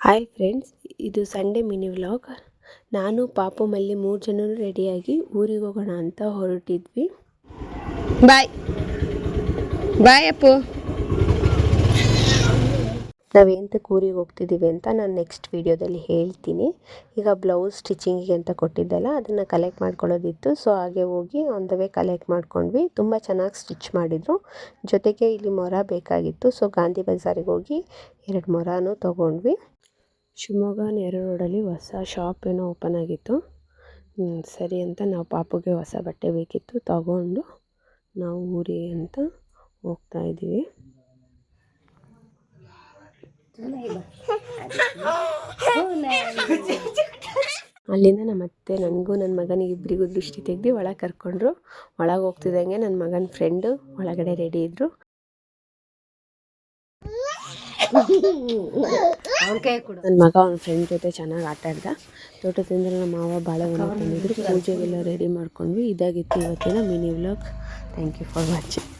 Hi friends, ಇದು Sunday mini vlog. ನಾನು ಪಾಪು ಮಲ್ಲಿ 3 ಜನರು ರೆಡಿಯಾಗಿ ಊರಿಗೆ ಹೋಗೋಣ ಅಂತ ಹೊರಟಿದ್ವಿ. ಬಾಯ್ ಬಾಯ್ ಅಪ್ಪು. ನಾವೆಂತಕ್ಕೆ ಊರಿಗೆ ಹೋಗ್ತಿದ್ದೀವಿ ಅಂತ ನಾನು ನೆಕ್ಸ್ಟ್ ವಿಡಿಯೋದಲ್ಲಿ ಹೇಳ್ತೀನಿ. ಈಗ ಬ್ಲೌಸ್ ಸ್ಟಿಚಿಂಗಿಗೆ ಅಂತ ಕೊಟ್ಟಿದ್ದಲ್ಲ, ಅದನ್ನು ಕಲೆಕ್ಟ್ ಮಾಡ್ಕೊಳ್ಳೋದಿತ್ತು. ಸೊ ಹಾಗೆ ಹೋಗಿ ಆನ್ ದ ವೇ ಕಲೆಕ್ಟ್ ಮಾಡ್ಕೊಂಡ್ವಿ. ತುಂಬ ಚೆನ್ನಾಗಿ ಸ್ಟಿಚ್ ಮಾಡಿದರು. ಜೊತೆಗೆ ಇಲ್ಲಿ ಮೊರ ಬೇಕಾಗಿತ್ತು. ಸೊ ಗಾಂಧಿ ಬಜಾರಿಗೆ ಹೋಗಿ 2 ಮೊರನೂ ತೊಗೊಂಡ್ವಿ. ಶಿವಮೊಗ್ಗ ನೇರು ರೋಡಲ್ಲಿ ಹೊಸ ಶಾಪ್ ಏನೋ ಓಪನ್ ಆಗಿತ್ತು. ಸರಿ ಅಂತ ನಾವು ಪಾಪುಗೆ ಹೊಸ ಬಟ್ಟೆ ಬೇಕಿತ್ತು, ತಗೊಂಡು ನಾವು ಊರಿಗೆ ಅಂತ ಹೋಗ್ತಾ ಇದ್ದೀವಿ. ಅಲ್ಲಿಂದ ನಮ್ಮ ಅತ್ತೆ ನನಗೂ ನನ್ನ ಮಗನಿಗೆ ಇಬ್ಬರಿಗೂ ದೃಷ್ಟಿ ತೆಗೆದು ಒಳಗೆ ಕರ್ಕೊಂಡ್ರು. ಒಳಗೆ ಹೋಗ್ತಿದ್ದಂಗೆ ನನ್ನ ಮಗನ ಫ್ರೆಂಡು ಒಳಗಡೆ ರೆಡಿ ಇದ್ದರು. ನನ್ನ ಮಗ ಅವನ ಫ್ರೆಂಡ್ ಜೊತೆ ಚೆನ್ನಾಗಿ ಆಟ ಆಡ್ದ. ತೋಟದಿಂದ ನಮ್ಮ ಮಾವ ಬಾಳೆಗೊನೆ ತಂದಿದ್ರು. ಪೂಜೆಗೆಲ್ಲ ರೆಡಿ ಮಾಡ್ಕೊಂಡ್ವಿ. ಇದಾಗಿತ್ತು ಇವತ್ತಿನ mini vlog. Thank you for watching.